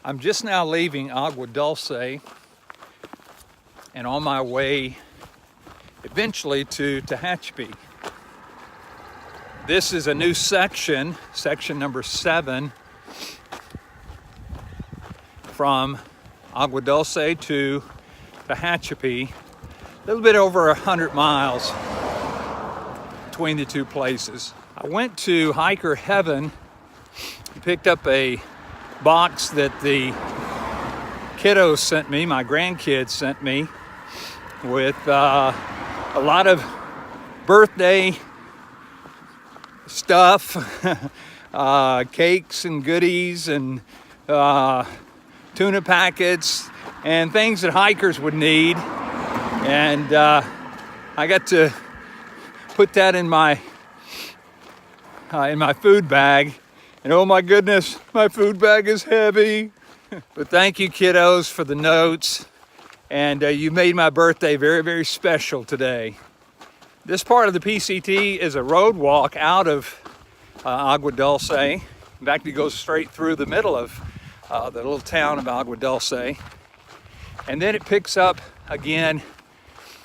I'm just now leaving Agua Dulce and on my way eventually to Tehachapi. This is a new section number 7, from Agua Dulce to Tehachapi. A little bit over 100 miles between the two places. I went to Hiker Heaven and picked up a box that the kiddos sent me, my grandkids sent me, with a lot of birthday stuff, cakes and goodies and tuna packets and things that hikers would need. And I got to put that in my food bag. And oh my goodness, my food bag is heavy. But thank you, kiddos, for the notes. And you made my birthday very, very special today. This part of the PCT is a road walk out of Agua Dulce. In fact, it goes straight through the middle of the little town of Agua Dulce. And then it picks up again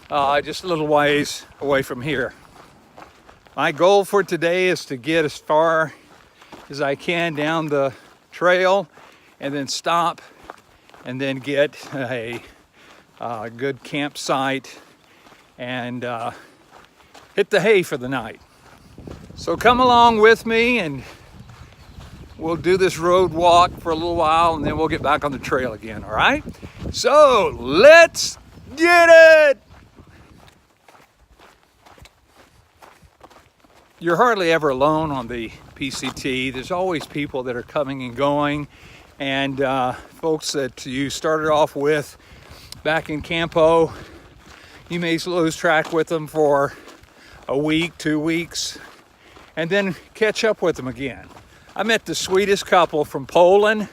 just a little ways away from here. My goal for today is to get as far as I can down the trail and then stop and then get a good campsite and hit the hay for the night. So come along with me and we'll do this road walk for a little while and then we'll get back on the trail again, all right? So let's get it! You're hardly ever alone on the PCT. There's always people that are coming and going, and folks that you started off with back in Campo, you may lose track with them for a week, 2 weeks, and then catch up with them again. I met the sweetest couple from Poland.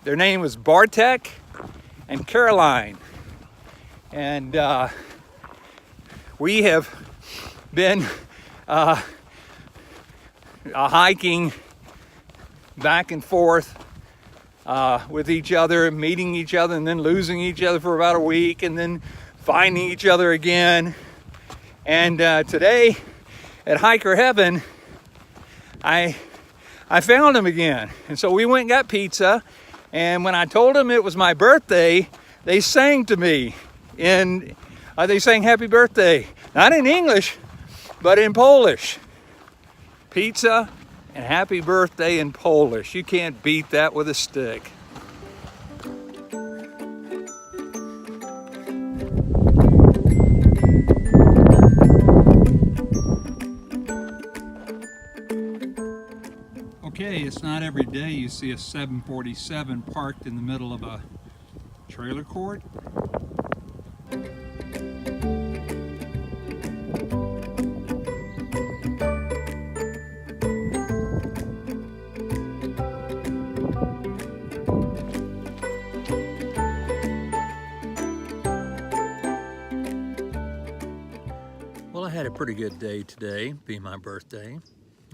Their name was Bartek and Caroline, and we have been hiking back and forth with each other, meeting each other, and then losing each other for about a week, and then finding each other again. And today at Hiker Heaven, I found them again. And so we went and got pizza, and when I told them it was my birthday, they sang to me. They sang happy birthday, not in English, but in Polish. Pizza and happy birthday in Polish. You can't beat that with a stick. Okay, it's not every day you see a 747 parked in the middle of a trailer court. Well, I had a pretty good day today, being my birthday,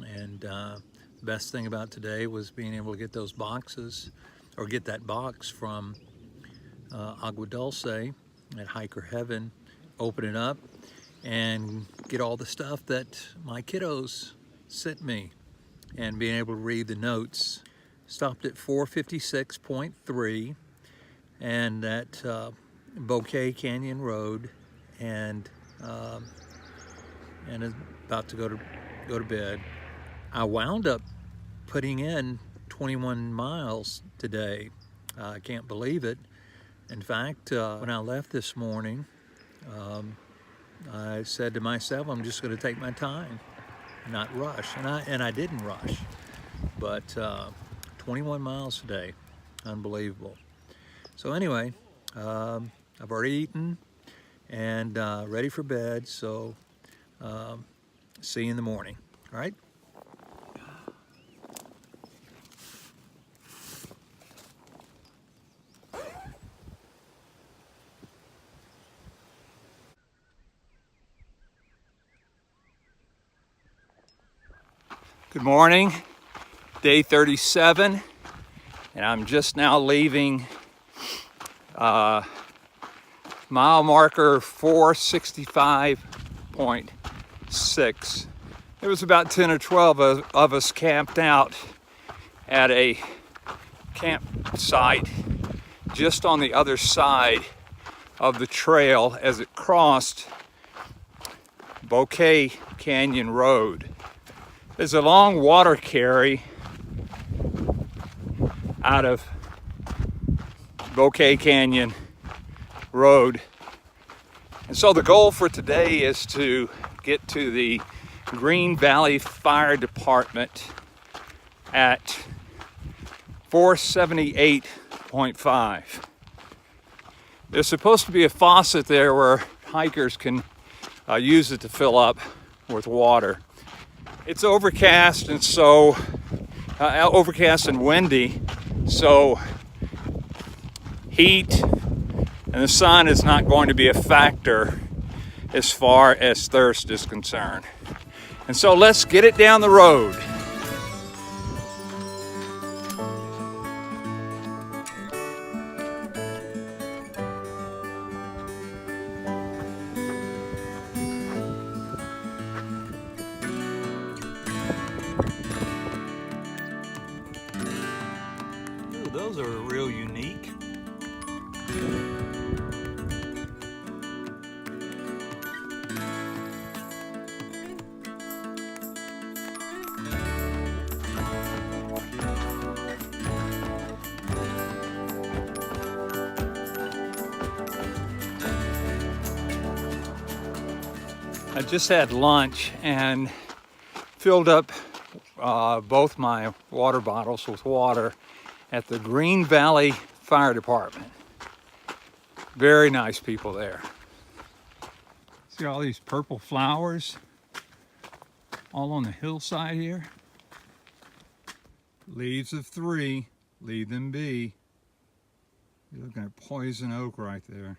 and the best thing about today was being able to get those boxes, or get that box from Agua Dulce at Hiker Heaven, open it up, and get all the stuff that my kiddos sent me, and being able to read the notes. Stopped at 456.3 and at Bouquet Canyon Road, and about to go to bed. I wound up putting in 21 miles today. I can't believe it. In fact, when I left this morning, I said to myself, I'm just going to take my time, not rush. And I didn't rush. But 21 miles today, unbelievable. So anyway, I've already eaten and ready for bed. So see you in the morning. All right? Good morning, day 37. and I'm just now leaving mile marker 465.6. There was about 10 or 12 of us camped out at a campsite just on the other side of the trail as it crossed Bouquet Canyon Road. There's a long water carry out of Bouquet Canyon Road. And so the goal for today is to get to the Green Valley Fire Department at 478.5. There's supposed to be a faucet there where hikers can use it to fill up with water. It's overcast and so overcast and windy, so heat and the sun is not going to be a factor as far as thirst is concerned. And so let's get it down the road. Ooh, those are real unique. I just had lunch and filled up both my water bottles with water at the Green Valley Fire Department. Very nice people there. See all these purple flowers all on the hillside here? Leaves of 3, leave them be. You're looking at poison oak right there.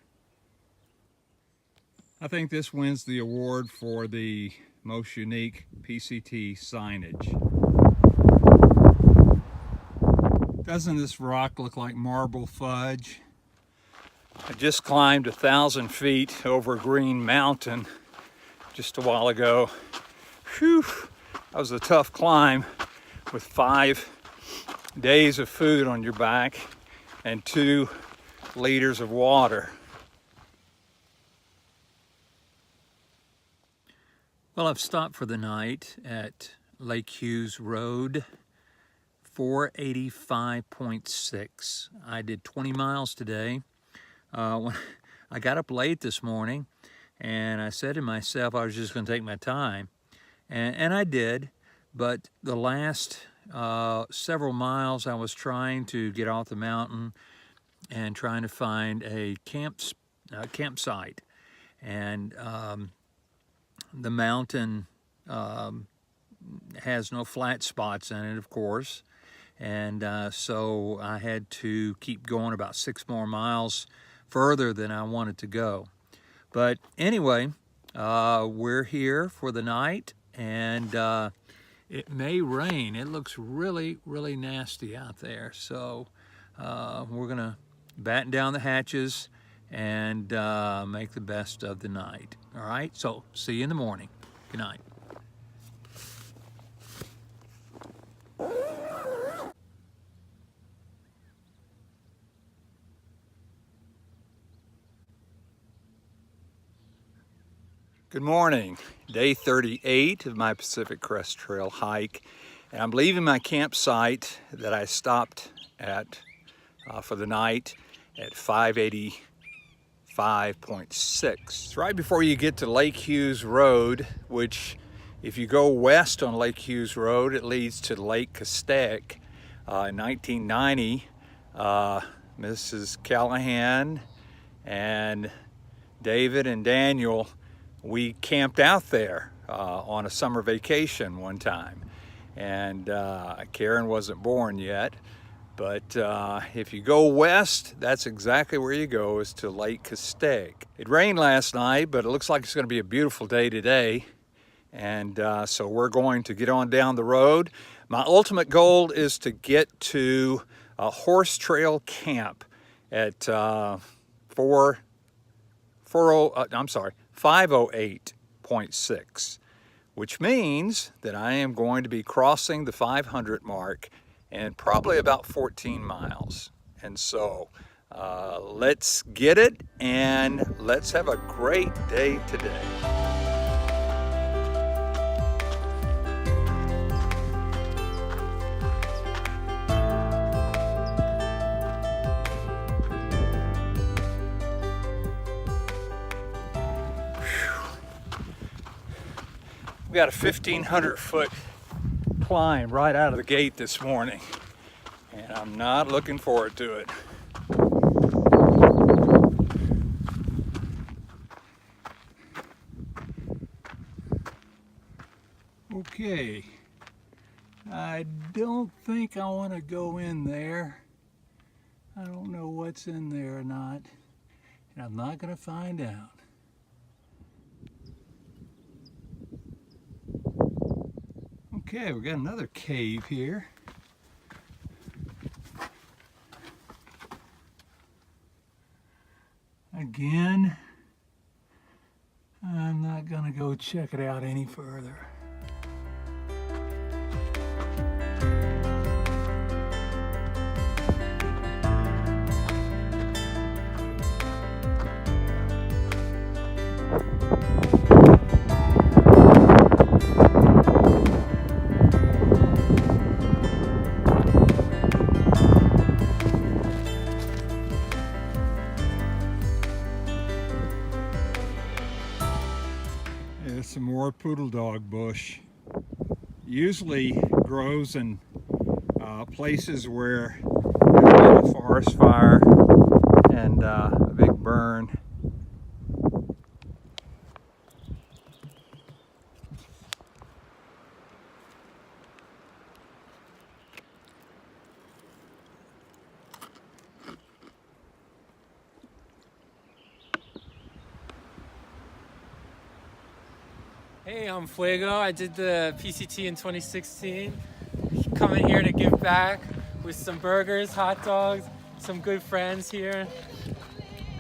I think this wins the award for the most unique PCT signage. Doesn't this rock look like marble fudge? I just climbed 1,000 feet over Green Mountain just a while ago. Whew, that was a tough climb with 5 days of food on your back and 2 liters of water. Well, I've stopped for the night at Lake Hughes Road, 485.6. I did 20 miles today. When I got up late this morning, and I said to myself I was just going to take my time, and I did. But the last several miles, I was trying to get off the mountain and trying to find a campsite, and the mountain has no flat spots in it, of course, and so I had to keep going about 6 more miles further than I wanted to go. But anyway, we're here for the night, and it may rain. It looks really, really nasty out there, so we're gonna batten down the hatches and make the best of the night. All right, so see you in the morning. Good night. Good morning. Day 38 of my Pacific Crest Trail hike, and I'm leaving my campsite that I stopped at for the night at 585.6. Right before you get to Lake Hughes Road, which if you go west on Lake Hughes Road, it leads to Lake Castaic. In 1990, Mrs. Callahan and David and Daniel, we camped out there on a summer vacation one time. And Karen wasn't born yet. But if you go west, that's exactly where you go, is to Lake Castaic. It rained last night, but it looks like it's going to be a beautiful day today. And so we're going to get on down the road. My ultimate goal is to get to horse trail camp at 508.6, which means that I am going to be crossing the 500 mark in probably about 14 miles. And so let's get it, and let's have a great day today. We got a 1,500 foot climb right out of the gate this morning, and I'm not looking forward to it. Okay, I don't think I want to go in there. I don't know what's in there or not, and I'm not going to find out. Okay, we got another cave here. Again, I'm not gonna go check it out any further. Some more poodle dog bush. Usually grows in places where there's a lot of forest fire and a big burn. Hey, I'm Fuego. I did the PCT in 2016. Coming here to give back with some burgers, hot dogs, some good friends here,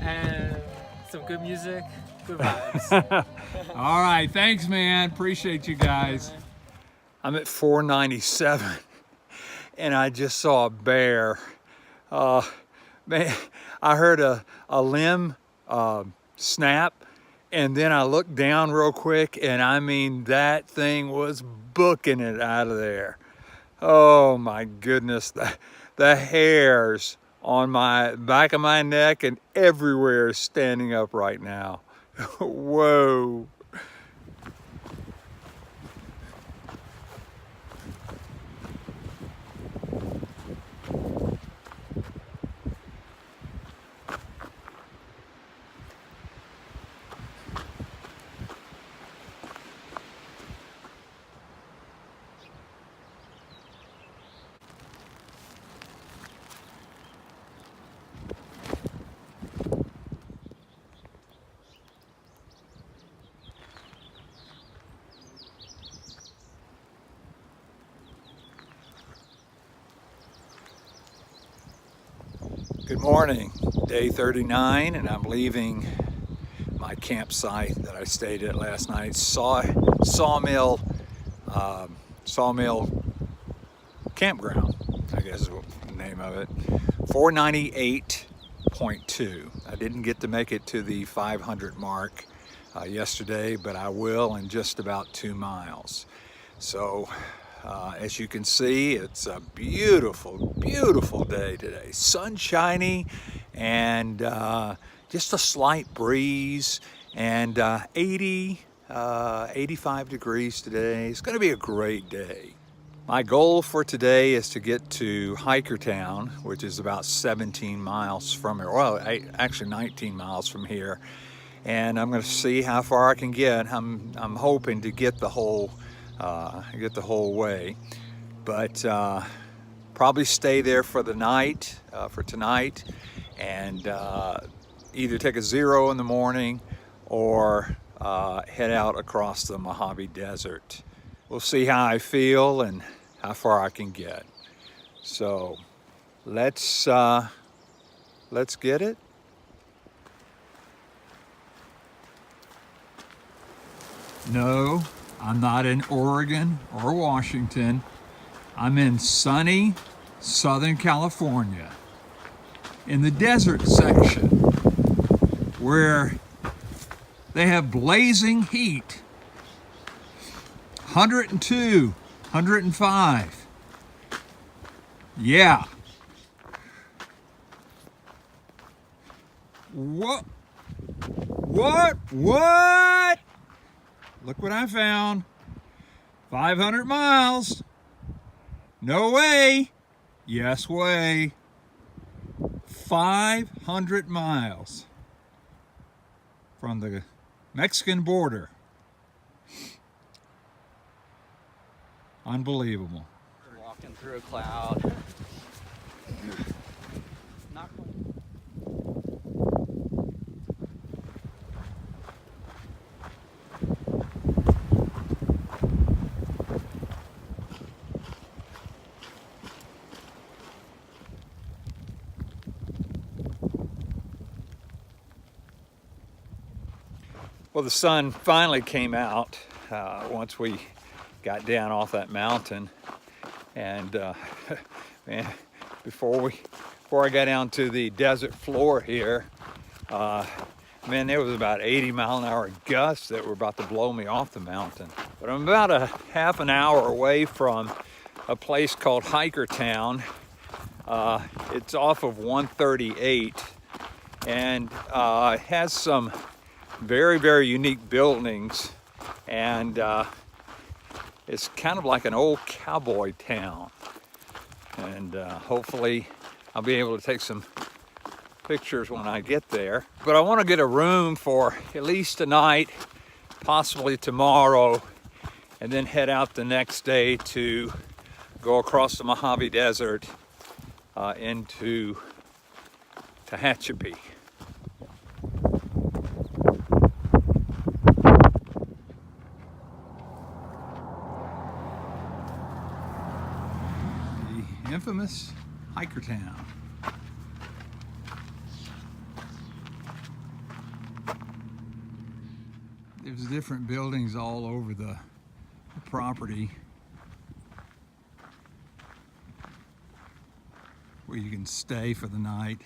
and some good music, good vibes. All right, thanks, man. Appreciate you guys. I'm at 497, and I just saw a bear. Man, I heard a limb snap. And then I looked down real quick, and I mean, that thing was booking it out of there. Oh my goodness, the hairs on my back of my neck and everywhere is standing up right now. Whoa. Good morning, day 39, and I'm leaving my campsite that I stayed at last night. Sawmill Campground, I guess is the name of it. 498.2. I didn't get to make it to the 500 mark yesterday, but I will in just about 2 miles. So as you can see, it's a beautiful, beautiful day today. Sunshiny and just a slight breeze, and 85 degrees today. It's going to be a great day. My goal for today is to get to Hikertown, which is about 17 miles from here. Well, actually 19 miles from here. And I'm going to see how far I can get. I'm hoping to get the whole way, but probably stay there for the night, for tonight, and either take a 0 in the morning or head out across the Mojave Desert. We'll see how I feel and how far I can get. So let's get it. No, I'm not in Oregon or Washington. I'm in sunny Southern California, in the desert section, where they have blazing heat, 102, 105. Yeah. What? Look what I found. 500 miles. No way. Yes way. 500 miles from the Mexican border. Unbelievable. Walking through a cloud. Not quite. Well, the sun finally came out once we got down off that mountain, and man, before I got down to the desert floor here, man, there was about 80-mile-an-hour gusts that were about to blow me off the mountain. But I'm about a half an hour away from a place called Hikertown. It's off of 138, and it has some very, very unique buildings, and it's kind of like an old cowboy town. And hopefully I'll be able to take some pictures when I get there. But I want to get a room for at least tonight, possibly tomorrow, and then head out the next day to go across the Mojave Desert into Tehachapi. The infamous Hikertown. There's different buildings all over the property where you can stay for the night.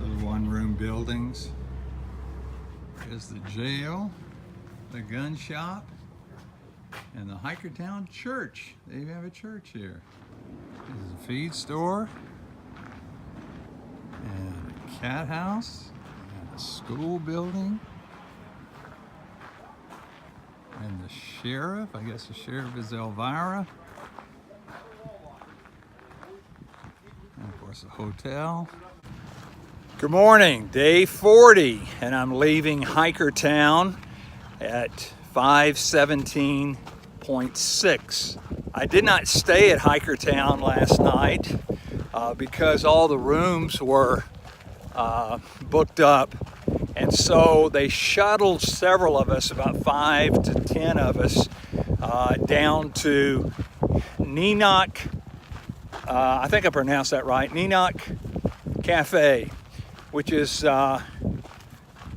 Little one-room buildings. There's the jail, the gun shop, and the Hikertown Church. They even have a church here. This is a feed store, and a cat house, and a school building, and the sheriff. I guess the sheriff is Elvira. And of course, a hotel. Good morning, day 40, and I'm leaving Hikertown at 5:17.6. I did not stay at Hikertown last night because all the rooms were booked up, and so they shuttled several of us, about 5 to 10 of us, down to Neenok, I think I pronounced that right, Neenok Cafe, which is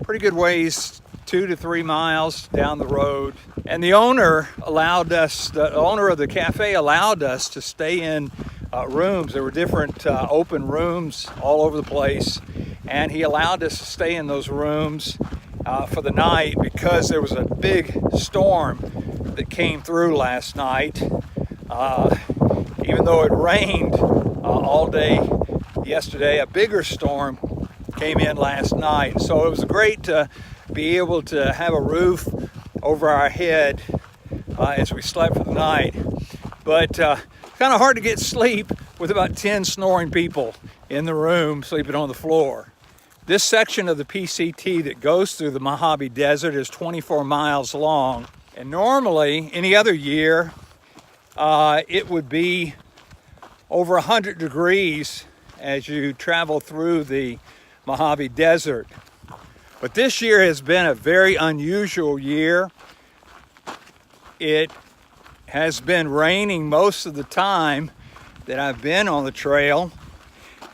pretty good ways, 2 to 3 miles down the road. And the owner of the cafe allowed us to stay in rooms. There were different open rooms all over the place, and he allowed us to stay in those rooms for the night because there was a big storm that came through last night. Even though it rained all day yesterday, a bigger storm came in last night. So it was great to be able to have a roof over our head as we slept for the night. But kind of hard to get sleep with about 10 snoring people in the room sleeping on the floor. This section of the PCT that goes through the Mojave Desert is 24 miles long. And normally, any other year, it would be over 100 degrees as you travel through the Mojave Desert. But this year has been a very unusual year. It has been raining most of the time that I've been on the trail.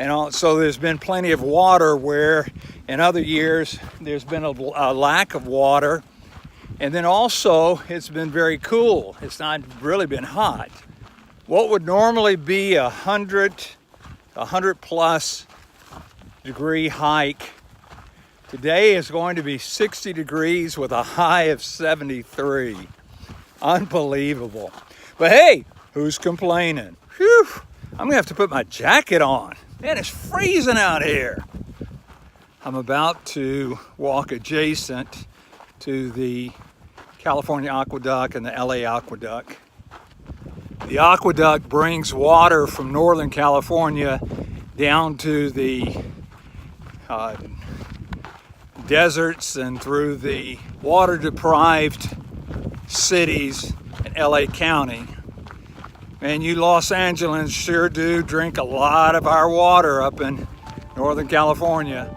And so there's been plenty of water where in other years there's been a lack of water. And then also it's been very cool. It's not really been hot. What would normally be 100 plus degree hike today is going to be 60 degrees with a high of 73. Unbelievable. But hey, who's complaining? Whew, I'm gonna have to put my jacket on. Man, it's freezing out here. I'm about to walk adjacent to the California Aqueduct and the LA Aqueduct. The aqueduct brings water from Northern California down to the deserts and through the water-deprived cities in LA County. Man, you Los Angeles sure do drink a lot of our water up in Northern California.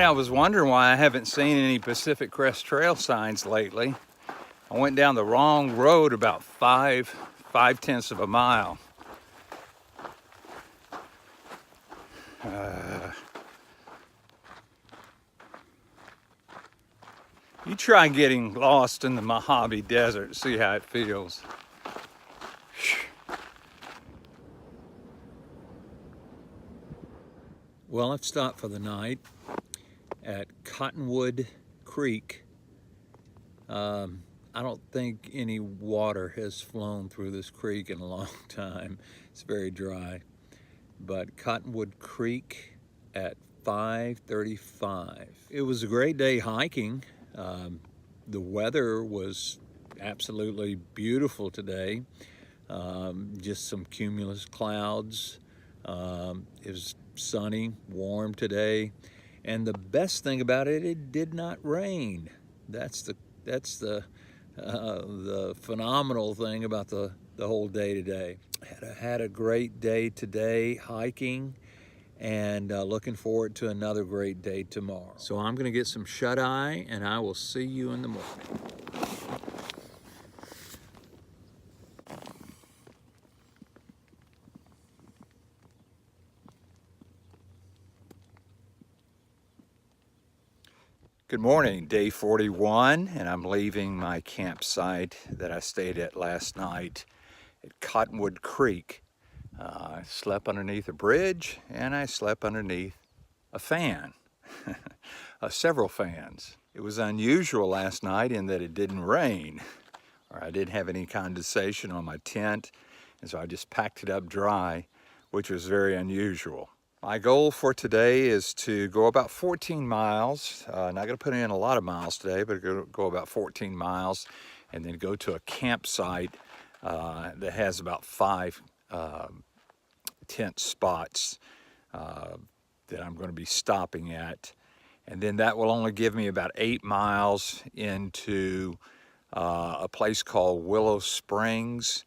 I was wondering why I haven't seen any Pacific Crest Trail signs lately. I went down the wrong road about 5/10 of a mile. You try getting lost in the Mojave Desert, see how it feels. Well, I've stopped for the night at Cottonwood Creek. I don't think any water has flown through this creek in a long time. It's very dry. But Cottonwood Creek at 5:35. It was a great day hiking. The weather was absolutely beautiful today. Just some cumulus clouds. It was sunny, warm today. And the best thing about it, it did not rain. That's the phenomenal thing about the whole day today. Had a great day today hiking, and looking forward to another great day tomorrow. So I'm gonna get some shut-eye, and I will see you in the morning. Good morning, day 41, and I'm leaving my campsite that I stayed at last night at Cottonwood Creek. I slept underneath a bridge, and I slept underneath a fan, several fans. It was unusual last night in that it didn't rain, or I didn't have any condensation on my tent, and so I just packed it up dry, which was very unusual. My goal for today is to go about 14 miles. Not going to put in a lot of miles today, but go about 14 miles and then go to a campsite that has about 5 tent spots that I'm going to be stopping at. And then that will only give me about 8 miles into a place called Willow Springs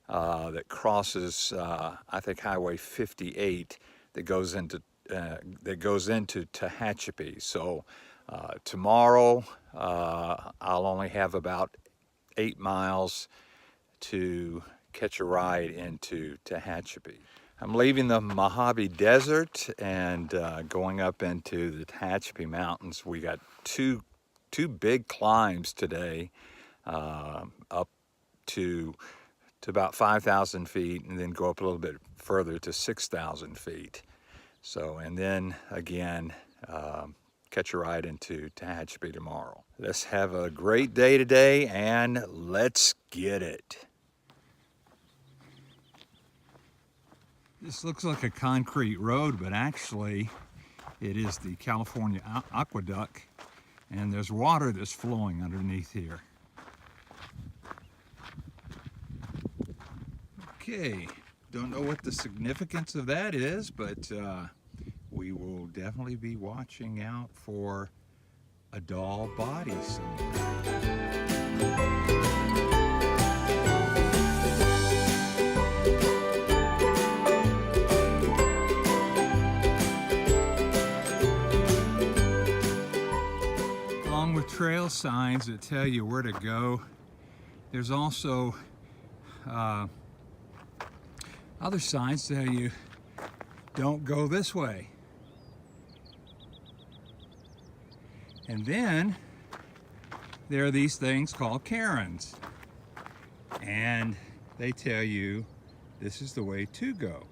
that crosses, I think, Highway 58. That goes into Tehachapi. So tomorrow I'll only have about 8 miles to catch a ride into Tehachapi. I'm leaving the Mojave Desert and going up into the Tehachapi Mountains. We got two big climbs today, up to about 5,000 feet, and then go up a little bit further to 6,000 feet. So, and then again, catch a ride into Tehachapi tomorrow. Let's have a great day today, and let's get it. This looks like a concrete road, but actually it is the California Aqueduct, and there's water that's flowing underneath here. Okay, don't know what the significance of that is, but we will definitely be watching out for a doll body somewhere. Along with trail signs that tell you where to go, there's also other signs tell you don't go this way. And then there are these things called cairns, and they tell you this is the way to go.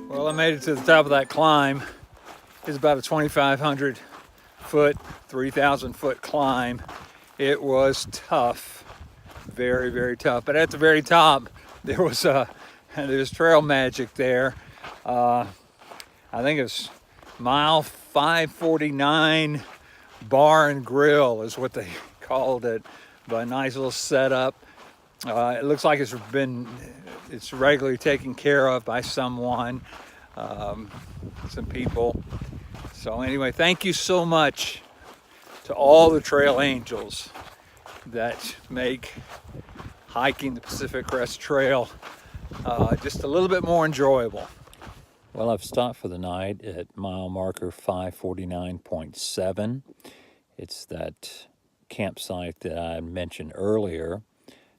Well, I made it to the top of that climb. It's about a 2,500 foot, 3,000 foot climb. It was tough, very, very tough. But at the very top, there was trail magic there. I think it's mile 549 bar and grill is what they called it. But a nice little setup. It looks like it's regularly taken care of by someone, some people. So anyway, thank you so much to all the trail angels that make hiking the Pacific Crest Trail just a little bit more enjoyable. Well, I've stopped for the night at mile marker 549.7. It's that campsite that I mentioned earlier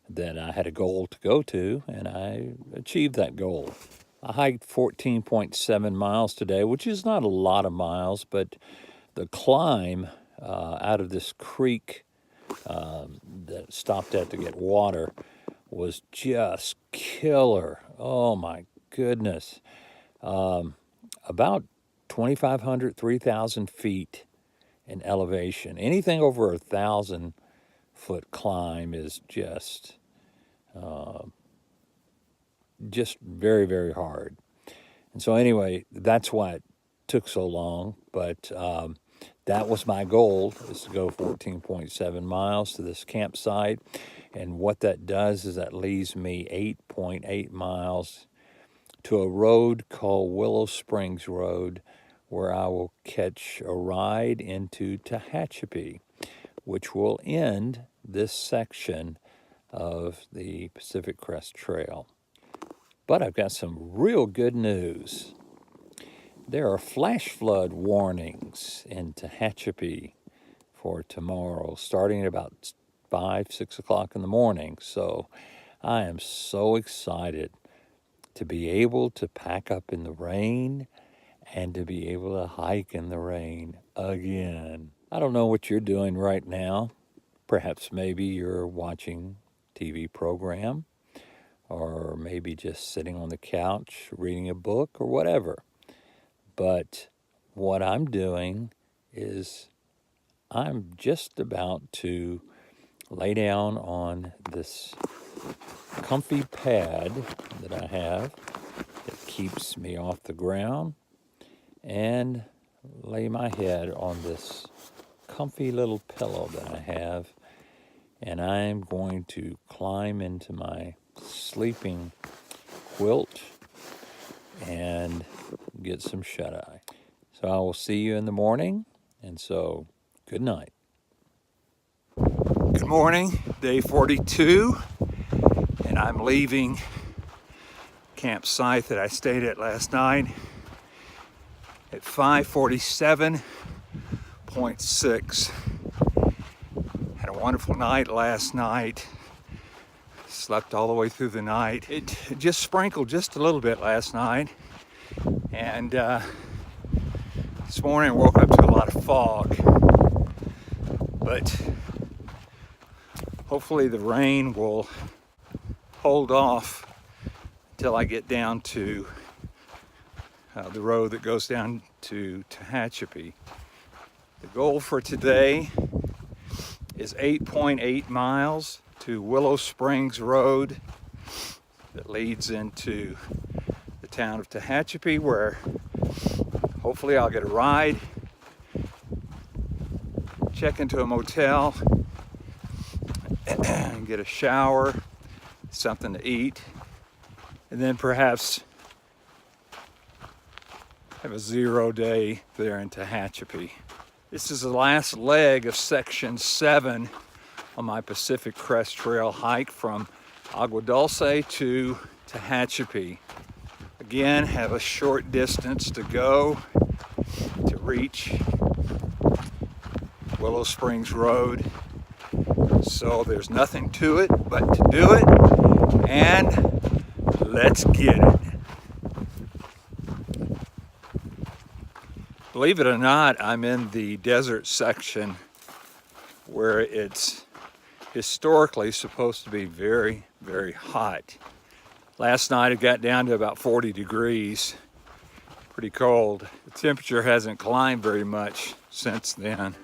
that I had a goal to go to, and I achieved that goal. I hiked 14.7 miles today, which is not a lot of miles, but the climb out of this creek that stopped at to get water was just killer. Oh my goodness. About 2,500, 3,000 feet in elevation. Anything over 1,000 foot climb is just very, very hard. And so anyway, that's why it took so long. But that was my goal, is to go 14.7 miles to this campsite. And what that does is that leaves me 8.8 miles to a road called Willow Springs Road, where I will catch a ride into Tehachapi, which will end this section of the Pacific Crest Trail. But I've got some real good news. There are flash flood warnings in Tehachapi for tomorrow, starting at about 5, 6 o'clock in the morning. So I am so excited to be able to pack up in the rain and to be able to hike in the rain again. I don't know what you're doing right now. Perhaps maybe you're watching TV program, or maybe just sitting on the couch reading a book or whatever. But what I'm doing is I'm just about to lay down on this comfy pad that I have that keeps me off the ground, and lay my head on this comfy little pillow that I have, and I'm going to climb into my sleeping quilt and get some shut-eye. So I will see you in the morning, and so good night. Good morning, day 42, and I'm leaving campsite that I stayed at last night at 547.6. Had a wonderful night last night. Slept all the way through the night. It just sprinkled just a little bit last night. And this morning I woke up to a lot of fog. But hopefully the rain will hold off until I get down to the road that goes down to Tehachapi. The goal for today is 8.8 miles to Willow Springs Road that leads into the town of Tehachapi, where hopefully I'll get a ride, check into a motel, and get a shower, something to eat, and then perhaps have a 0 day there in Tehachapi. This is the last leg of section 7 on my Pacific Crest Trail hike from Agua Dulce to Tehachapi. Again, have a short distance to go to reach Willow Springs Road. So there's nothing to it but to do it, and let's get it. Believe it or not, I'm in the desert section where it's historically supposed to be very, very hot. Last night it got down to about 40 degrees, pretty cold. The temperature hasn't climbed very much since then.